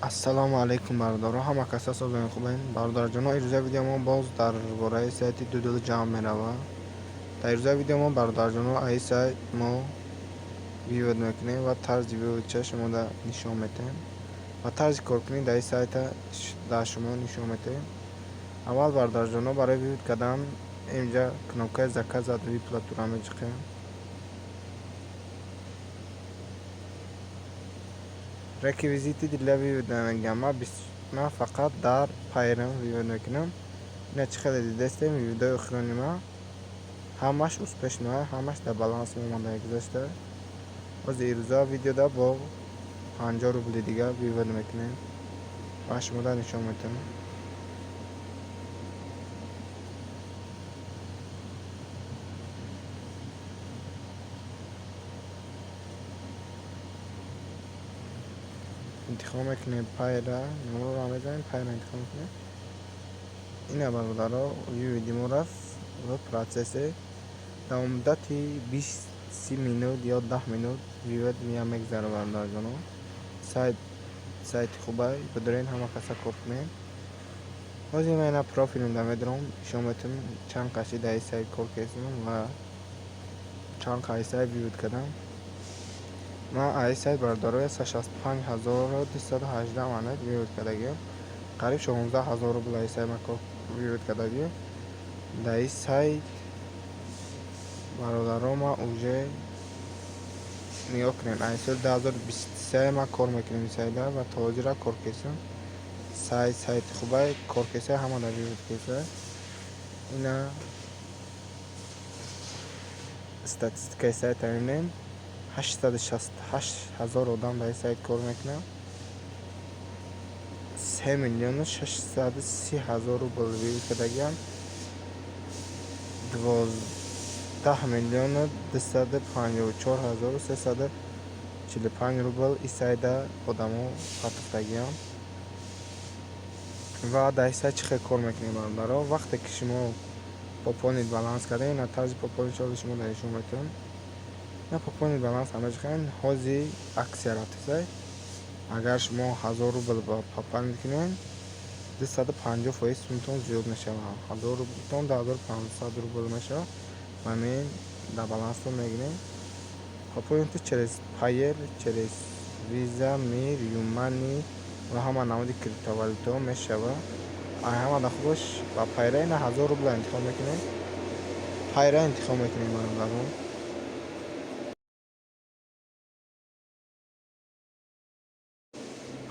ассалому алайкум бародаро, ҳама каса собин хубен. Бародарҷоно, ирӯза видеомо боз дар бораи сайти Doodle ҷамъ меравад. Дар ирӯза видеомо бародарҷоно аи сайт мо вивод мекунем ва тарзи виводча шумода нишон метем ва тарзи коркунӣ дар сайта дар шумо нишон метем. Аввал бародарҷоно барои вивод кардан инҷа кнопкаи заказат выплатура мечиқем. Реквизити для вивода мегӯям. Ман фақат дар Payr'ам вивод мекунам. Ина чӣ хеле дидестем виводои охирони ман ҳамаш успешное, ҳамаш дар баланс омада гузашта. Ҳозир ирӯза видеода бо 50 рубли дига вивод мекунем ва шумода нишон метем. интихоб мекунем Payra, номерро мезанем, Payra интихоб мекунем. ина бародаро виводи мо рафт ва процессе дар муддати 20-30 минут ё 10 минут вивод миям мегзара. бародарҷоно, сайти хубай бидорен, ҳама каса кор кунем. ҳозир ман ина профилимда медорам, нишон метем чанд каши дар ин сайт кор кардам ва чанд ай сайт вивод кардам. ман ай сайт бародаро 65218 монет вивод кардагиам. қариб 16000 рубл ай сайт ман вивод кардагиам. дар ин сайт бародаро ман уже нигоҳ кунем, ай соли 2023 ман кор мекунем ин сайта ва то ҳозира кор кардам. сайти хубай, кор кеса ҳама дар вивод кеса. ина статистикаи сайта мебинем. 868000 одам дар ин сайт кор мекунад. 3,630,000 рубл вивод кардагиам. 12,254,345 рубл ин сайта одамо партофтагиам. ва дар ин сайт чӣ хел кор мекунем бародаро? вақте ки шумо пополнит баланс кардем, ина тарзи пополнишони шумо дар нишон метем. ина пополнит баланс ҳамаҷиқан ҳозир аксия рафтасай. агар шумо 1000 рубл пополнит кунед, 250% сумтон зиёд мешавад. 1000 рублтон 1500 рубл мешавад ва мен дар баланстон мегирем. пополнит через Payer, через Visa, Mir, Юмани ва ҳама намуди криптовалюта мешавад. ҳама дахобаш ба Payr'a ина 1000 рубл интихоб мекунем. Payr'a интихоб мекунем бародаро.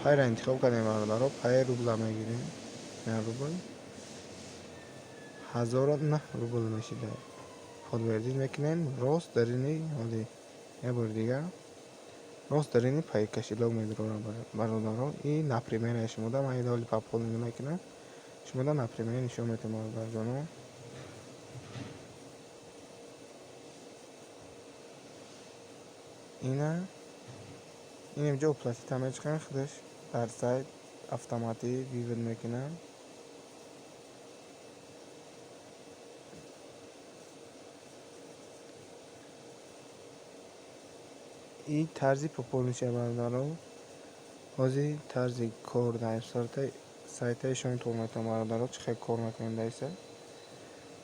Payr'a интихоб кардем бародаро. Payer рубла мегирем. 1 рубл 1000 рубл мешида. подтвердить мекунем. рост дарини ҳоли ябор дига рост дарини пай кашилог медорам бародаро. и например шумода ман ҳоли пополнит мекунам. шумода например нишон метем бародарҷоно. ина инҷа оплатита мечиқан худаш дар сайт автоматик вивод мекунам. и тарзи пополниши бародаро. ҳозир тарзи кор дар сайта ишонтон метавонам бародаро. чӣ хел кор мекунем дар ин сайт?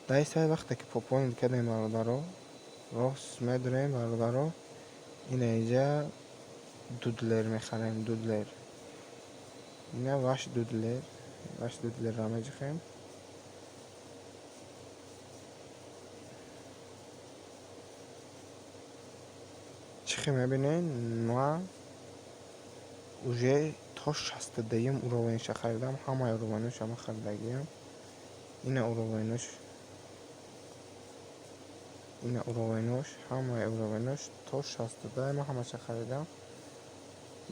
дар ин сайт вақте ки пополнит кардем бародаро, рост медорем бародаро. ина инҷа дудлер мехарем. дудлер ина ваш дудлерра меҷиқем. чӣ хел мебинем? ман уже то 62 уровенша харидам. ҳамаи уровенуша ман харидагиам. ина уровенуш, ҳамаи уровенуш то 62 ман ҳамаша харидам.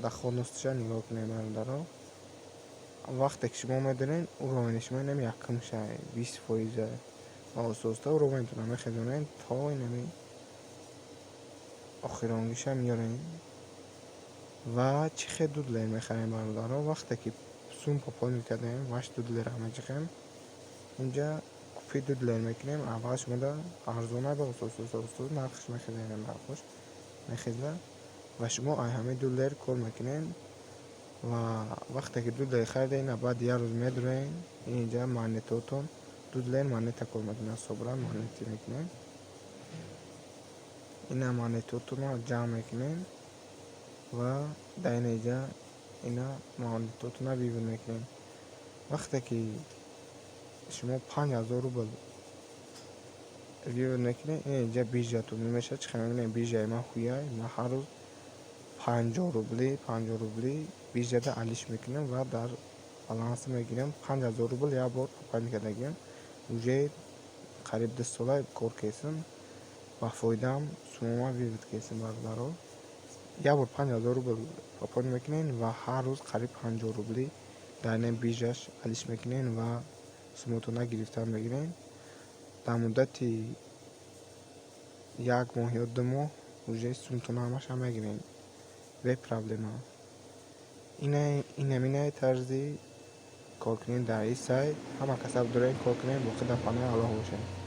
дар хонусша нигоҳ кунем бародаро. вақте ки шумо медонед уровени шумо инам якум шай 20% ососта уровентона мехезонед то инами охиронгиша миёрем. ва чӣ хел дудлер мехарем бародаро? вақте ки сум пополнит кардем, ваш дудлер меҷиқем. инҷа купи дудлер мекунем. аввал шумода арзона ба осоз нархш мехезонем. нархш мехезад ва шумо ай ҳамаи дудлер кор мекунем ва вақте ки 2 дақиқа хариден баъд як рӯз медурен инҷа магнитотон 2 лен магнита кор мекунад, собран магнитӣ мекунем. Ина магнитотонро ҷамъ мекунем ва дар ин инҷа ина магнитотонро вивод мекунем. Вақте ки шумо 5000 рубл вивод мекунем, ин инҷа биржатон мемешавад. Чӣ хеле мекунем? Биржаи ман хуяй, ман ҳар рӯз 50 рубли биржада алиш мекунем ва дар баланса мегирем. 5000 рубл як бор пополнить кардагиам. Уже қариб 2 сола кор кардем. Ба фоидаам сумома вивод кардем бародаро. Як бор 5000 рубл пополнить мекунем ва ҳар рӯз қариб 50 рубли дар ин биржаш алиш мекунем ва суматона гирифтан мегирем. Дар муддати як моҳ ё 2 моҳ уже суматона ҳамаша мегирем бе проблема. Инаминаи тарзи кор кунем дар ин сайт. Ҳама касаб дорем кор кунем. Боқи дар панои Аллоҳ бошем.